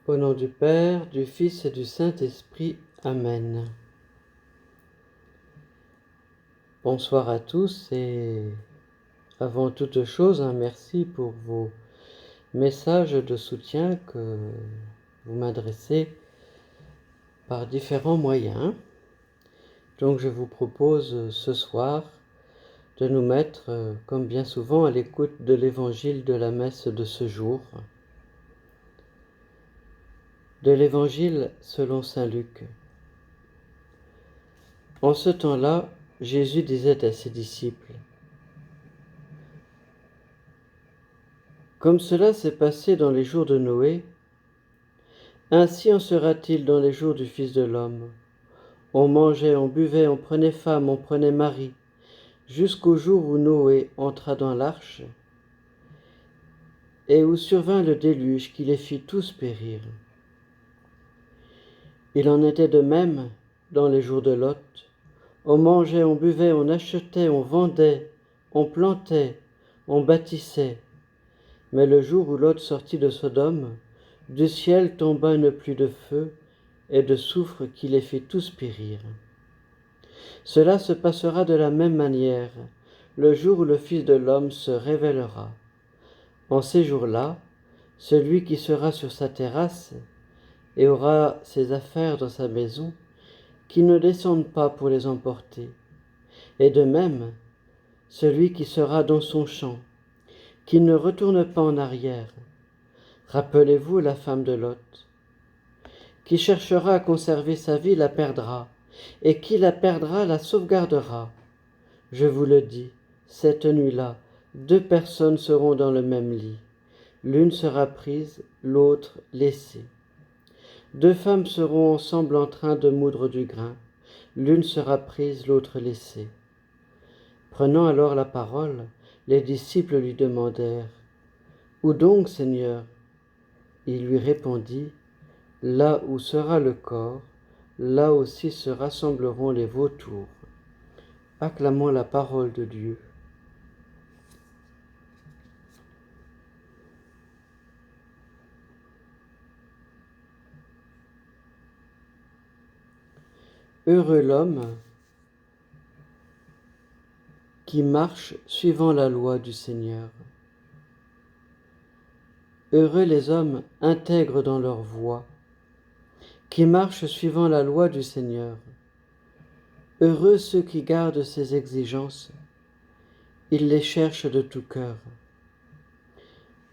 Au nom du Père, du Fils et du Saint-Esprit. Amen. Bonsoir à tous et avant toute chose, merci pour vos messages de soutien que vous m'adressez par différents moyens. Donc je vous propose ce soir de nous mettre, comme bien souvent, à l'écoute de l'évangile de la messe de ce jour. De l'évangile selon saint Luc. En ce temps-là, Jésus disait à ses disciples : comme cela s'est passé dans les jours de Noé, ainsi en sera-t-il dans les jours du Fils de l'homme. On mangeait, on buvait, on prenait femme, on prenait mari, jusqu'au jour où Noé entra dans l'arche et où survint le déluge qui les fit tous périr. Il en était de même dans les jours de Lot. On mangeait, on buvait, on achetait, on vendait, on plantait, on bâtissait. Mais le jour où Lot sortit de Sodome, du ciel tomba une pluie de feu et de soufre qui les fit tous périr. Cela se passera de la même manière, le jour où le Fils de l'homme se révélera. En ces jours-là, celui qui sera sur sa terrasse et aura ses affaires dans sa maison, qu'il ne descende pas pour les emporter. Et de même, celui qui sera dans son champ, qu'il ne retourne pas en arrière. Rappelez-vous la femme de Lot. Qui cherchera à conserver sa vie la perdra, et qui la perdra la sauvegardera. Je vous le dis, cette nuit-là, 2 personnes seront dans le même lit. L'une sera prise, l'autre laissée. 2 femmes seront ensemble en train de moudre du grain. L'une sera prise, l'autre laissée. Prenant alors la parole, les disciples lui demandèrent : Où donc, Seigneur ? Il lui répondit : Là où sera le corps, là aussi se rassembleront les vautours. Acclamons la parole de Dieu. Heureux l'homme qui marche suivant la loi du Seigneur. Heureux les hommes intègres dans leur voie, qui marchent suivant la loi du Seigneur. Heureux ceux qui gardent ses exigences, ils les cherchent de tout cœur.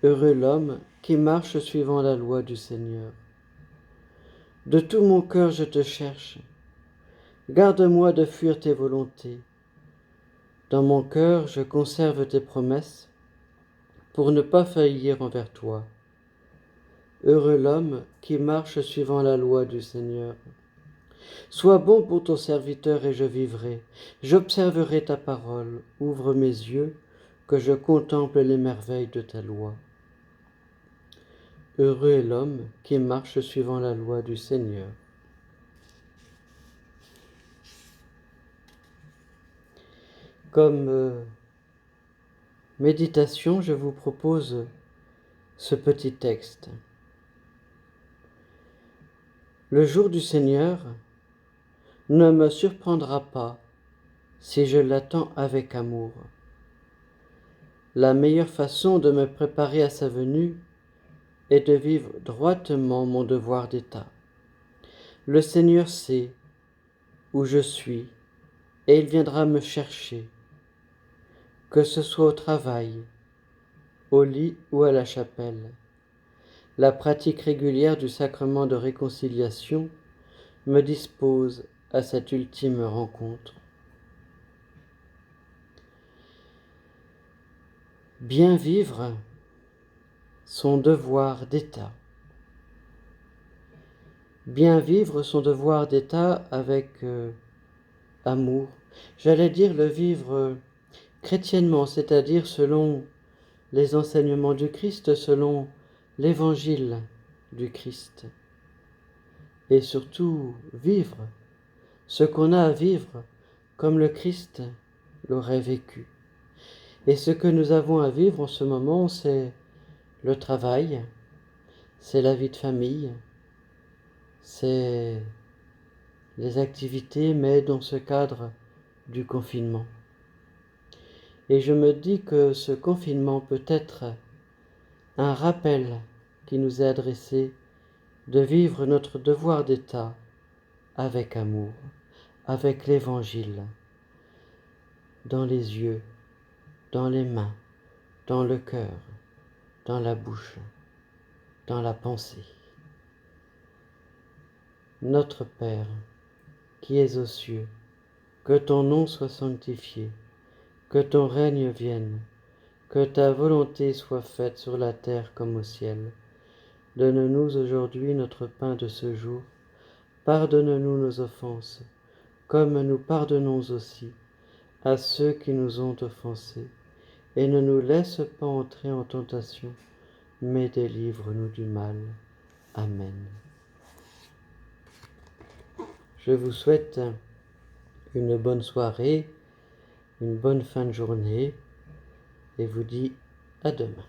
Heureux l'homme qui marche suivant la loi du Seigneur. De tout mon cœur je te cherche, garde-moi de fuir tes volontés. Dans mon cœur je conserve tes promesses, pour ne pas faillir envers toi. Heureux l'homme qui marche suivant la loi du Seigneur. Sois bon pour ton serviteur et je vivrai. J'observerai ta parole. Ouvre mes yeux, que je contemple les merveilles de ta loi. Heureux est l'homme qui marche suivant la loi du Seigneur. Comme méditation, je vous propose ce petit texte. Le jour du Seigneur ne me surprendra pas si je l'attends avec amour. La meilleure façon de me préparer à sa venue est de vivre droitement mon devoir d'État. Le Seigneur sait où je suis et il viendra me chercher, que ce soit au travail, au lit ou à la chapelle. La pratique régulière du sacrement de réconciliation me dispose à cette ultime rencontre. Bien vivre son devoir d'État. Bien vivre son devoir d'État avec amour. J'allais dire le vivre chrétiennement, c'est-à-dire selon les enseignements du Christ, selon l'évangile du Christ. Et surtout vivre ce qu'on a à vivre comme le Christ l'aurait vécu. Et ce que nous avons à vivre en ce moment, c'est le travail, c'est la vie de famille, c'est les activités, mais dans ce cadre du confinement. Et je me dis que ce confinement peut être un rappel qui nous est adressé de vivre notre devoir d'État avec amour, avec l'Évangile, dans les yeux, dans les mains, dans le cœur, dans la bouche, dans la pensée. Notre Père, qui es aux cieux, que ton nom soit sanctifié, que ton règne vienne, que ta volonté soit faite sur la terre comme au ciel. Donne-nous aujourd'hui notre pain de ce jour. Pardonne-nous nos offenses, comme nous pardonnons aussi à ceux qui nous ont offensés. Et ne nous laisse pas entrer en tentation, mais délivre-nous du mal. Amen. Je vous souhaite une bonne soirée, une bonne fin de journée, et vous dis à demain.